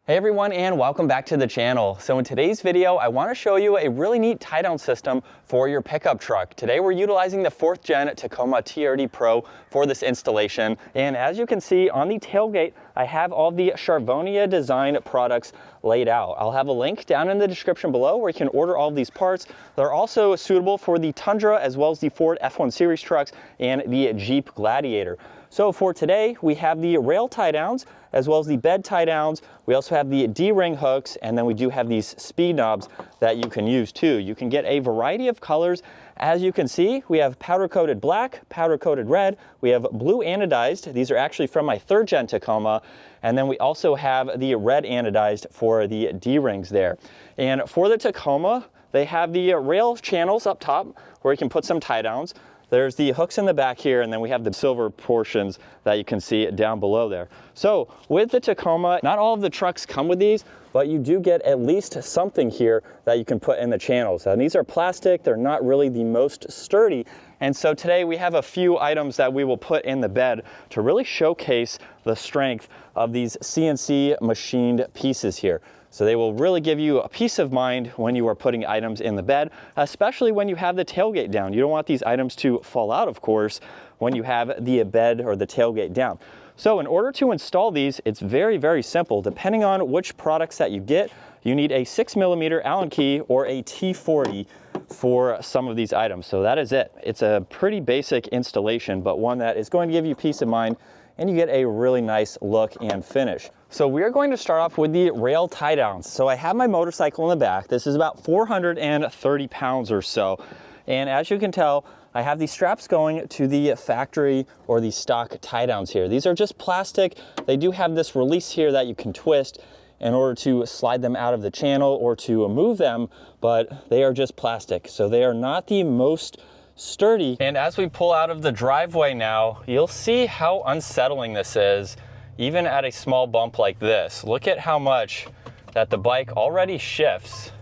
Hey everyone, and welcome back to the channel. So in today's video, I want to show you a really neat tie-down system for your pickup truck. Today we're utilizing the 4th gen Tacoma TRD Pro for this installation. And as you can see on the tailgate, I have all the Charvonia Design products laid out. I'll have a link down in the description below where you can order all of these parts. They're also suitable for the Tundra as well as the Ford F-Series trucks and the Jeep Gladiator. So for today, we have the rail tie downs as well as the bed tie downs. We also have the D-ring hooks, and then we do have these speed knobs that you can use too. You can get a variety of colors. As you can see, we have powder coated black, powder coated red, we have blue anodized. These are actually from my 3rd gen Tacoma. And then we also have the red anodized for the D-rings there. And for the Tacoma, they have the rail channels up top where you can put some tie downs. There's the hooks in the back here, and then we have the silver portions that you can see down below there. So with the Tacoma, not all of the trucks come with these, but you do get at least something here that you can put in the channels. And these are plastic, they're not really the most sturdy. And so today we have a few items that we will put in the bed to really showcase the strength of these CNC machined pieces here. So they will really give you a peace of mind when you are putting items in the bed, especially when you have the tailgate down. You don't want these items to fall out, of course, when you have the bed or the tailgate down. So in order to install these, it's very, very simple. Depending on which products that you get, you need a 6mm Allen key or a T40 for some of these items. So that is it. It's a pretty basic installation, but one that is going to give you peace of mind and you get a really nice look and finish. So we are going to start off with the rail tie downs. So I have my motorcycle in the back. This is about 430 pounds or so. And as you can tell, I have these straps going to the factory or the stock tie downs here. These are just plastic. They do have this release here that you can twist in order to slide them out of the channel or to move them, but they are just plastic. So they are not the most sturdy. And as we pull out of the driveway now, you'll see how unsettling this is, even at a small bump like this. Look at how much that the bike already shifts.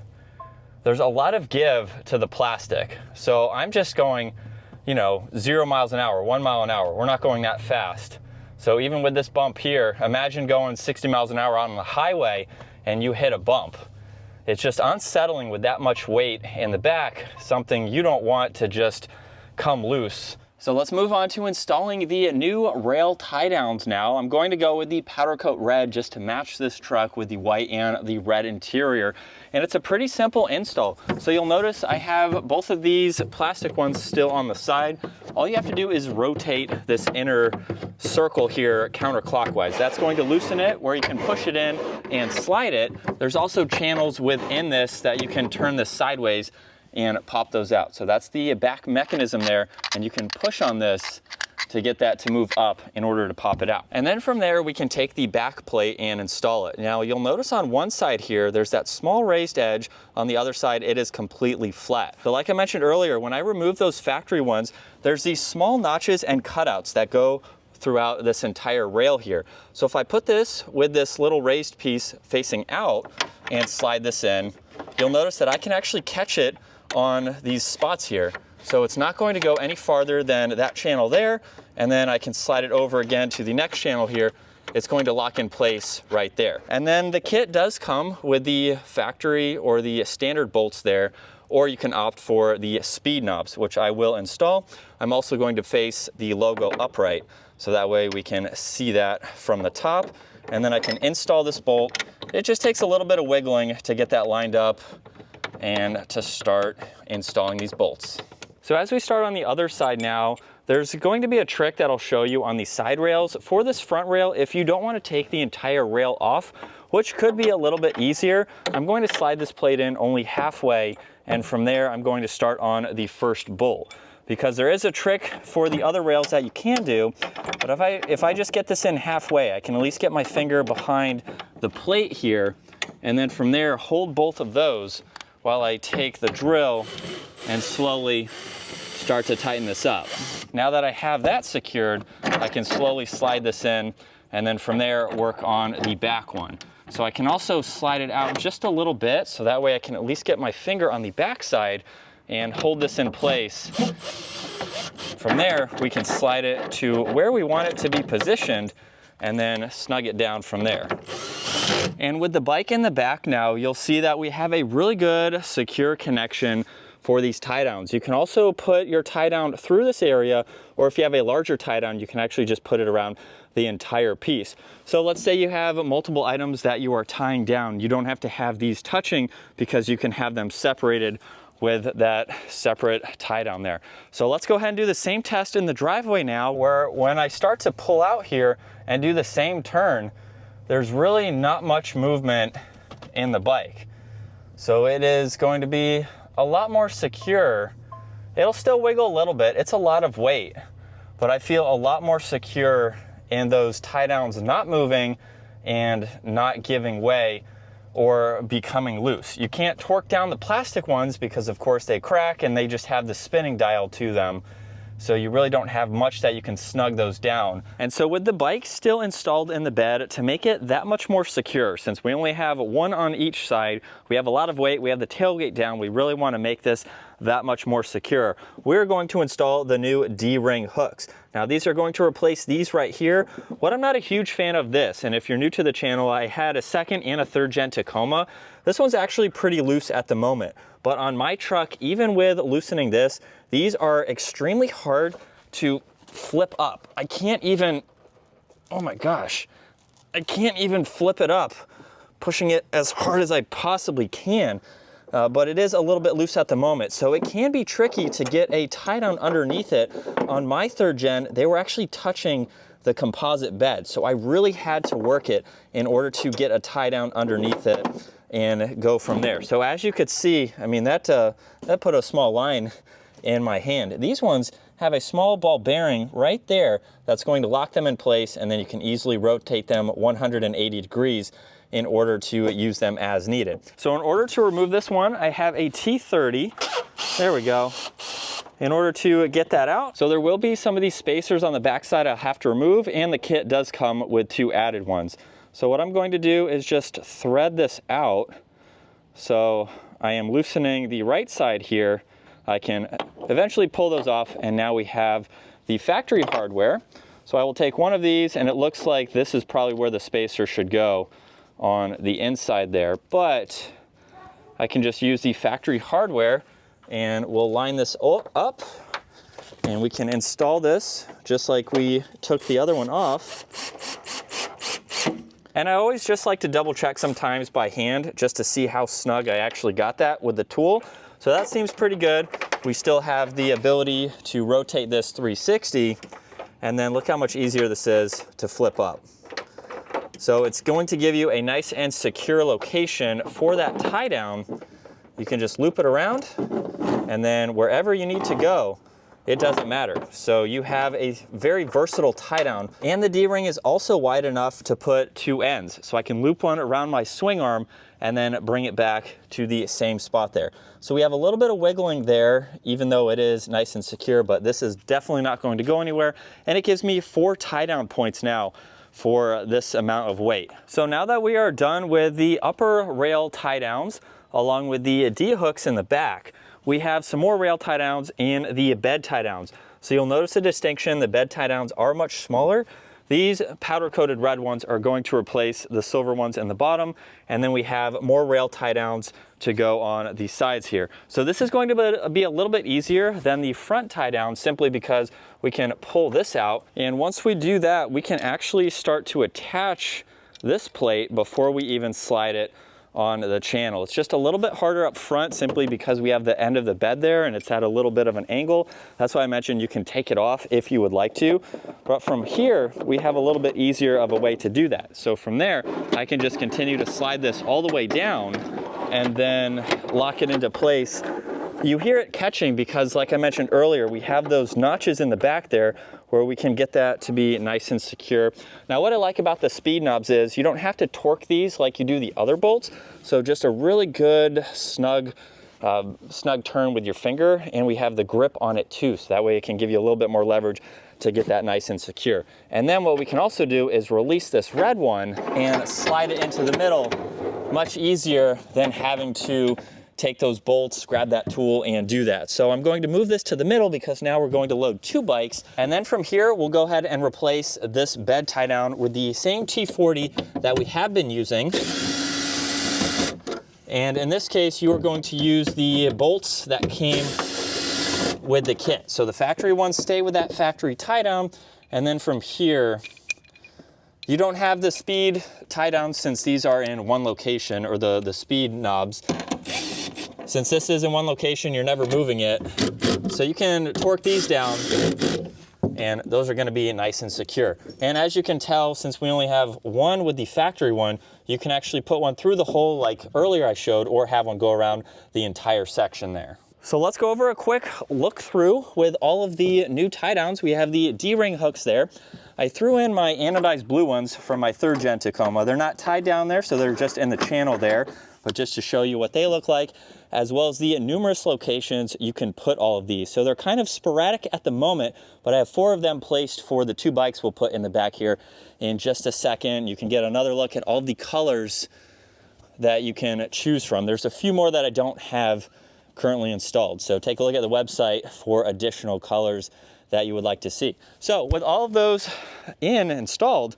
There's a lot of give to the plastic. So I'm just going, 0 miles an hour, 1 mile an hour. We're not going that fast. So even with this bump here, imagine going 60 miles an hour on the highway and you hit a bump. It's just unsettling with that much weight in the back, something you don't want to just come loose. So let's move on to installing the new rail tie downs now. I'm going to go with the powder coat red just to match this truck with the white and the red interior. And it's a pretty simple install. So you'll notice I have both of these plastic ones still on the side. All you have to do is rotate this inner circle here counterclockwise. That's going to loosen it where you can push it in and slide it. There's also channels within this that you can turn this sideways and pop those out. So that's the back mechanism there, and you can push on this to get that to move up in order to pop it out. And then from there, we can take the back plate and install it. Now you'll notice on one side here, there's that small raised edge. On the other side, it is completely flat. But like I mentioned earlier, when I remove those factory ones, there's these small notches and cutouts that go throughout this entire rail here. So if I put this with this little raised piece facing out and slide this in, you'll notice that I can actually catch it on these spots here. So it's not going to go any farther than that channel there, and then I can slide it over again to the next channel here. It's going to lock in place right there. And then the kit does come with the factory or the standard bolts there, or you can opt for the speed knobs, which I will install. I'm also going to face the logo upright, so that way we can see that from the top. And then I can install this bolt. It just takes a little bit of wiggling to get that lined up and to start installing these bolts. So as we start on the other side now, there's going to be a trick that I'll show you on the side rails. For this front rail, if you don't want to take the entire rail off, which could be a little bit easier, I'm going to slide this plate in only halfway, and from there I'm going to start on the first bolt. Because there is a trick for the other rails that you can do, but if I just get this in halfway, I can at least get my finger behind the plate here, and then from there hold both of those while I take the drill and slowly start to tighten this up. Now that I have that secured, I can slowly slide this in, and then from there work on the back one. So I can also slide it out just a little bit, so that way I can at least get my finger on the back side and hold this in place. From there, we can slide it to where we want it to be positioned, and then snug it down from there. And with the bike in the back now, you'll see that we have a really good secure connection for these tie downs. You can also put your tie down through this area, or if you have a larger tie down, you can actually just put it around the entire piece. So let's say you have multiple items that you are tying down. You don't have to have these touching because you can have them separated with that separate tie down there. So let's go ahead and do the same test in the driveway now, where when I start to pull out here and do the same turn, there's really not much movement in the bike. So it is going to be a lot more secure. It'll still wiggle a little bit. It's a lot of weight, but I feel a lot more secure in those tie downs not moving and not giving way or becoming loose. You can't torque down the plastic ones because of course they crack and they just have the spinning dial to them. So you really don't have much that you can snug those down. And so with the bike still installed in the bed, to make it that much more secure, since we only have one on each side, we have a lot of weight, we have the tailgate down, we really want to make this that much more secure. We're going to install the new D-ring hooks. Now these are going to replace these right here. What I'm not a huge fan of this, and if you're new to the channel, I had a second and a third gen Tacoma. This one's actually pretty loose at the moment, but on my truck, even with loosening this, these are extremely hard to flip up. I can't even, oh my gosh, I can't even flip it up, pushing it as hard as I possibly can. But it is a little bit loose at the moment, so it can be tricky to get a tie down underneath it. On my third gen, they were actually touching the composite bed, so I really had to work it in order to get a tie down underneath it and go from there. So as you could see, I mean, that put a small line in my hand. These ones have a small ball bearing right there that's going to lock them in place, and then you can easily rotate them 180 degrees in order to use them as needed. So in order to remove this one, I have a T30. There we go. In order to get that out. So there will be some of these spacers on the backside I'll have to remove, and the kit does come with 2 added ones. So what I'm going to do is just thread this out. So I am loosening the right side here. I can eventually pull those off, and now we have the factory hardware. So I will take one of these, and it looks like this is probably where the spacer should go on the inside there, but I can just use the factory hardware and we'll line this up, and we can install this just like we took the other one off. And I always just like to double check sometimes by hand just to see how snug I actually got that with the tool. So that seems pretty good. We still have the ability to rotate this 360, and then look how much easier this is to flip up. So it's going to give you a nice and secure location for that tie down. You can just loop it around, and then wherever you need to go, it doesn't matter. So you have a very versatile tie down, and the D-ring is also wide enough to put 2 ends. So I can loop one around my swing arm and then bring it back to the same spot there. So we have a little bit of wiggling there, even though it is nice and secure, but this is definitely not going to go anywhere. And it gives me 4 tie down points now for this amount of weight. So now that we are done with the upper rail tie downs, along with the D hooks in the back, we have some more rail tie downs and the bed tie downs. So you'll notice a distinction. The bed tie downs are much smaller. These powder coated red ones are going to replace the silver ones in the bottom, and then we have more rail tie downs to go on the sides here. So this is going to be a little bit easier than the front tie down, simply because we can pull this out, and once we do that, we can actually start to attach this plate before we even slide it on the channel. It's just a little bit harder up front, simply because we have the end of the bed there and it's at a little bit of an angle. That's why I mentioned you can take it off if you would like to, but from here we have a little bit easier of a way to do that. So from there I can just continue to slide this all the way down and then lock it into place. You hear it catching because, like I mentioned earlier, we have those notches in the back there where we can get that to be nice and secure. Now what I like about the speed knobs is you don't have to torque these like you do the other bolts. So just a really good snug turn with your finger, and we have the grip on it too. So that way it can give you a little bit more leverage to get that nice and secure. And then what we can also do is release this red one and slide it into the middle, much easier than having to take those bolts, grab that tool, and do that. So I'm going to move this to the middle because now we're going to load 2 bikes. And then from here, we'll go ahead and replace this bed tie down with the same T40 that we have been using. And in this case, you are going to use the bolts that came with the kit. So the factory ones stay with that factory tie down. And then from here, you don't have the speed tie down since these are in one location, or the speed knobs. Since this is in one location, you're never moving it. So you can torque these down and those are gonna be nice and secure. And as you can tell, since we only have one with the factory one, you can actually put one through the hole like earlier I showed, or have one go around the entire section there. So let's go over a quick look through with all of the new tie downs. We have the D-ring hooks there. I threw in my anodized blue ones from my 3rd gen Tacoma. They're not tied down there, so they're just in the channel there, but just to show you what they look like, as well as the numerous locations you can put all of these. So they're kind of sporadic at the moment, but I have 4 of them placed for the 2 bikes we'll put in the back here in just a second. You can get another look at all the colors that you can choose from. There's a few more that I don't have currently installed, so take a look at the website for additional colors that you would like to see. So with all of those installed,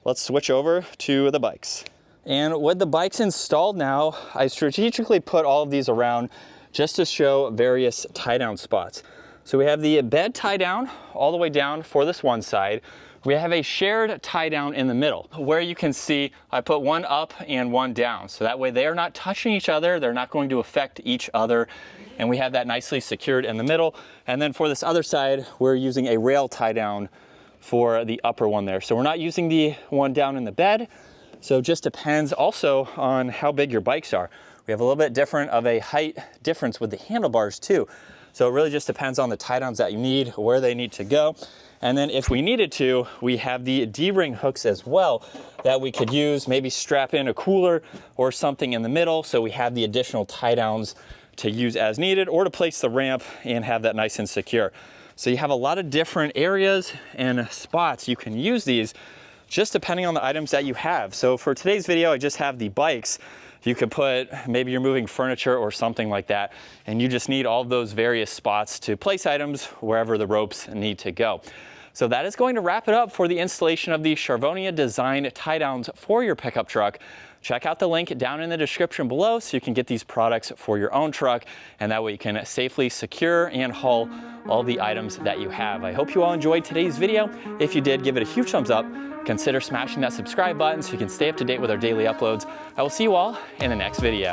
let's switch over to the bikes. And with the bikes installed now, I strategically put all of these around just to show various tie down spots. So we have the bed tie down all the way down for this one side. We have a shared tie down in the middle where you can see I put one up and one down. So that way they are not touching each other. They're not going to affect each other. And we have that nicely secured in the middle. And then for this other side, we're using a rail tie down for the upper one there. So we're not using the one down in the bed. So it just depends also on how big your bikes are. We have a little bit different of a height difference with the handlebars too. So it really just depends on the tie downs that you need, where they need to go. And then if we needed to, we have the D-ring hooks as well that we could use, maybe strap in a cooler or something in the middle. So we have the additional tie downs to use as needed, or to place the ramp and have that nice and secure. So you have a lot of different areas and spots you can use these, just depending on the items that you have. So for today's video, I just have the bikes. You could put, maybe you're moving furniture or something like that, and you just need all of those various spots to place items wherever the ropes need to go. So that is going to wrap it up for the installation of the Charvonia Design tie downs for your pickup truck. Check out the link down in the description below so you can get these products for your own truck, and that way you can safely secure and haul all the items that you have. I hope you all enjoyed today's video. If you did, give it a huge thumbs up. Consider smashing that subscribe button so you can stay up to date with our daily uploads. I will see you all in the next video.